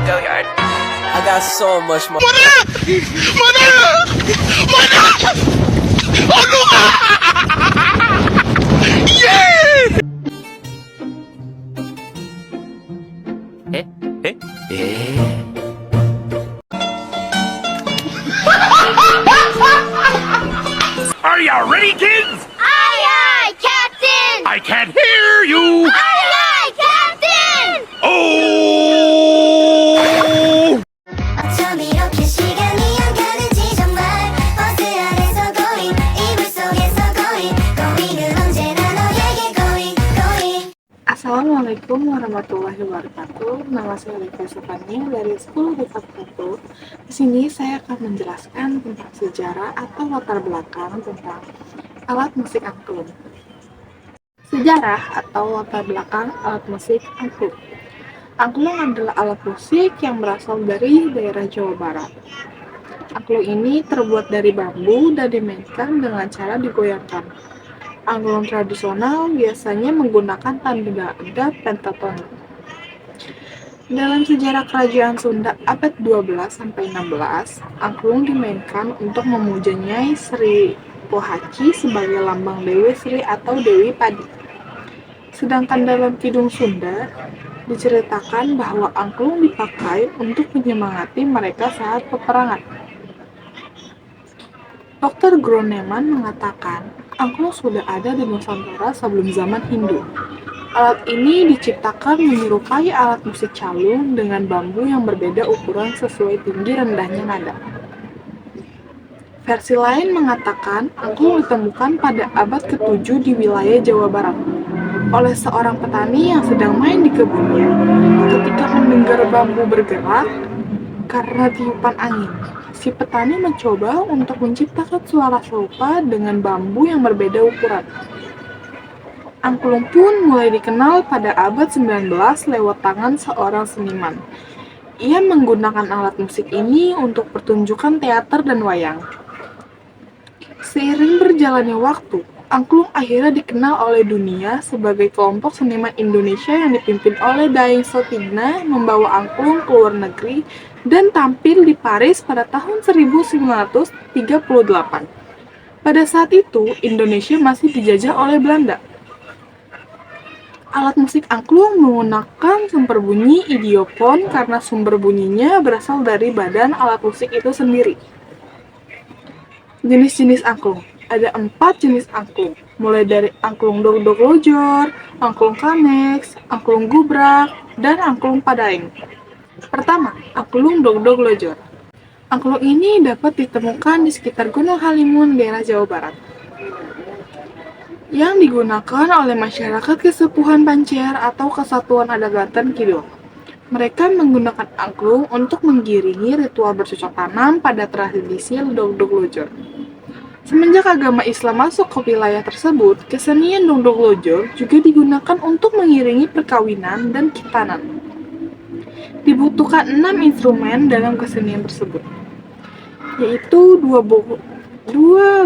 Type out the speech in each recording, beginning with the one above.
go yard. I got so much more. Eh? Eh? Eh? Are you ready, kids? Aye, aye, Captain! I can't hear you. Aye, aye, Captain! Oh! 어쩜 이렇게 시간이 안 가는지 정말 버스 안에서 going 이불 속에서 going은 언제나 너에게 going Assalamualaikum warahmatullahi wabarakatuh. Nama saya Lika Sofania dari 10 Dekat 1. Di sini saya akan menjelaskan tentang sejarah atau latar belakang tentang alat musik angklung. Sejarah atau latar belakang alat musik angklung. Angklung adalah alat musik yang berasal dari daerah Jawa Barat. Angklung ini terbuat dari bambu dan dimainkan dengan cara digoyangkan. Angklung tradisional biasanya menggunakan tanda pentatonik. Dalam sejarah kerajaan Sunda abad 12-16, angklung dimainkan untuk memuja Nyai Sri Pohaci sebagai lambang Dewi Sri atau Dewi Padi. Sedangkan dalam Kidung Sunda diceritakan bahwa angklung dipakai untuk menyemangati mereka saat peperangan. Dr. Groneman mengatakan, angklung sudah ada di Nusantara sebelum zaman Hindu. Alat ini diciptakan menyerupai alat musik calung dengan bambu yang berbeda ukuran sesuai tinggi rendahnya nada. Versi lain mengatakan, angklung ditemukan pada abad ke-7 di wilayah Jawa Barat oleh seorang petani yang sedang main di kebunnya. Ketika mendengar bambu bergerak karena tiupan angin, si petani mencoba untuk menciptakan suara serupa dengan bambu yang berbeda ukuran. Angklung pun mulai dikenal pada abad 19 lewat tangan seorang seniman. Ia menggunakan alat musik ini untuk pertunjukan teater dan wayang. Seiring berjalannya waktu, angklung akhirnya dikenal oleh dunia sebagai kelompok seniman Indonesia yang dipimpin oleh Daeng Soetigna membawa angklung ke luar negeri dan tampil di Paris pada tahun 1938. Pada saat itu, Indonesia masih dijajah oleh Belanda. Alat musik angklung menggunakan sumber bunyi idiopon karena sumber bunyinya berasal dari badan alat musik itu sendiri. Jenis-jenis angklung. Ada 4 jenis angklung, mulai dari angklung dogdog lojor, angklung kaneks, angklung gubrak, dan angklung padaeng. Pertama, angklung dogdog lojor. Angklung ini dapat ditemukan di sekitar Gunung Halimun, daerah Jawa Barat, yang digunakan oleh masyarakat Kesepuhan Pancer atau Kesatuan Adat Banten Kidul. Mereka menggunakan angklung untuk menggiringi ritual bercocok tanam pada tradisi dogdog lojor. Semenjak agama Islam masuk ke wilayah tersebut, kesenian dogdog lojor juga digunakan untuk mengiringi perkawinan dan khitanan. Dibutuhkan 6 instrumen dalam kesenian tersebut, yaitu 2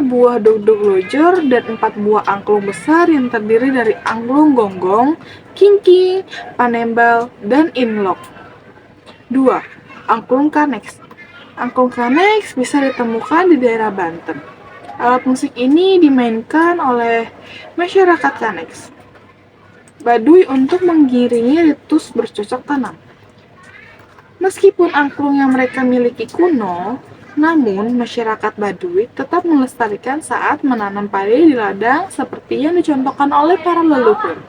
buah dogdog lojor dan 4 buah angklung besar yang terdiri dari angklung gonggong, kingking, panembal, dan inlok. 2. Angklung kaneks. Angklung kaneks bisa ditemukan di daerah Banten. Alat musik ini dimainkan oleh masyarakat kaneks Baduy untuk mengiringi ritus bercocok tanam. Meskipun angklung yang mereka miliki kuno, namun masyarakat Baduy tetap melestarikan saat menanam padi di ladang seperti yang dicontohkan oleh para leluhur.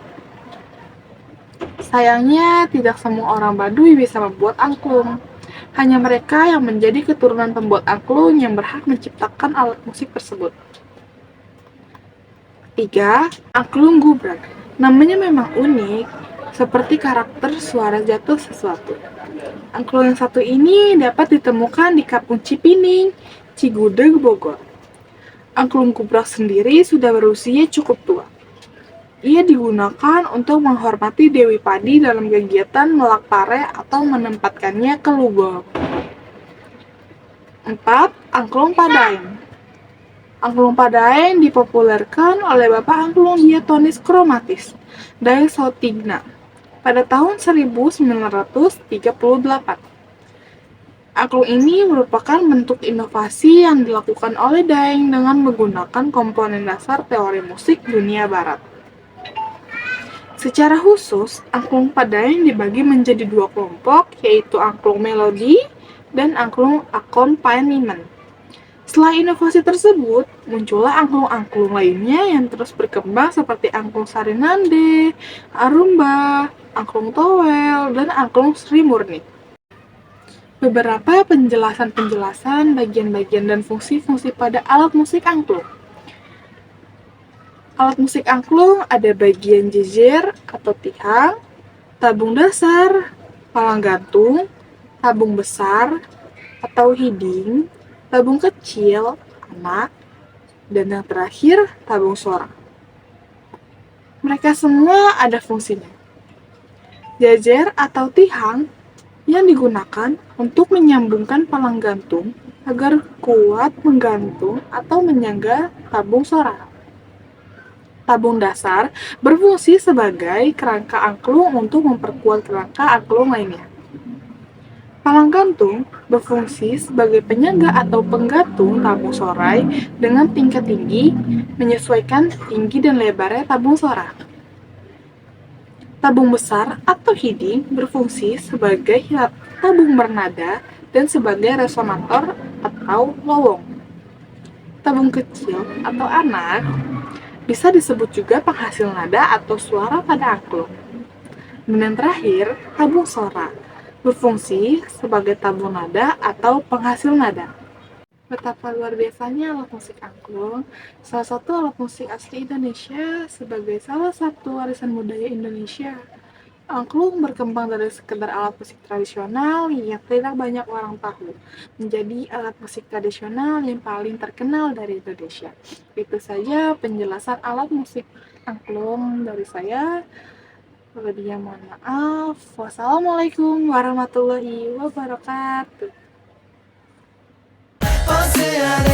Sayangnya, tidak semua orang Baduy bisa membuat angklung. Hanya mereka yang menjadi keturunan pembuat angklung yang berhak menciptakan alat musik tersebut. 3. Angklung gubrak. Namanya memang unik, seperti karakter suara jatuh sesuatu. Angklung yang satu ini dapat ditemukan di Kampung Cipining, Cigudeg, Bogor. Angklung gubrak sendiri sudah berusia cukup tua. Ia digunakan untuk menghormati Dewi Padi dalam kegiatan melak pare atau menempatkannya ke lubang. 4. Angklung padaeng. Angklung padaeng dipopulerkan oleh Bapak Angklung Diatonis Kromatis, Daeng Soetigna, pada tahun 1938. Angklung ini merupakan bentuk inovasi yang dilakukan oleh Daeng dengan menggunakan komponen dasar teori musik dunia barat. Secara khusus, angklung pada Daeng dibagi menjadi dua kelompok, yaitu angklung melodi dan angklung accompaniment. Setelah inovasi tersebut, muncullah angklung-angklung lainnya yang terus berkembang seperti angklung sarinande, arumba, angklung towel, dan angklung sri murni. Beberapa penjelasan bagian-bagian dan fungsi-fungsi pada alat musik angklung. Alat musik angklung ada bagian jejer atau tihang, tabung dasar, palang gantung, tabung besar atau hiding, tabung kecil, anak, dan yang terakhir tabung suara. Mereka semua ada fungsinya. Jejer atau tihang yang digunakan untuk menyambungkan palang gantung agar kuat menggantung atau menyangga tabung suara. Tabung dasar berfungsi sebagai kerangka angklung untuk memperkuat kerangka angklung lainnya. Palang gantung berfungsi sebagai penyangga atau penggantung tabung sorai dengan tingkat tinggi, menyesuaikan tinggi dan lebarnya tabung suara. Tabung besar atau hiding berfungsi sebagai tabung bernada dan sebagai resonator atau lowong. Tabung kecil atau anak bisa disebut juga penghasil nada atau suara pada angklung. Dan yang terakhir, tabung suara berfungsi sebagai tabung nada atau penghasil nada. Betapa luar biasanya alat musik angklung, salah satu alat musik asli Indonesia sebagai salah satu warisan budaya Indonesia. Angklung berkembang dari sekedar alat musik tradisional yang tidak banyak orang tahu, menjadi alat musik tradisional yang paling terkenal dari Indonesia. Itu saja penjelasan alat musik angklung dari saya. Lebihnya mohon maaf. Wassalamualaikum warahmatullahi wabarakatuh. Océane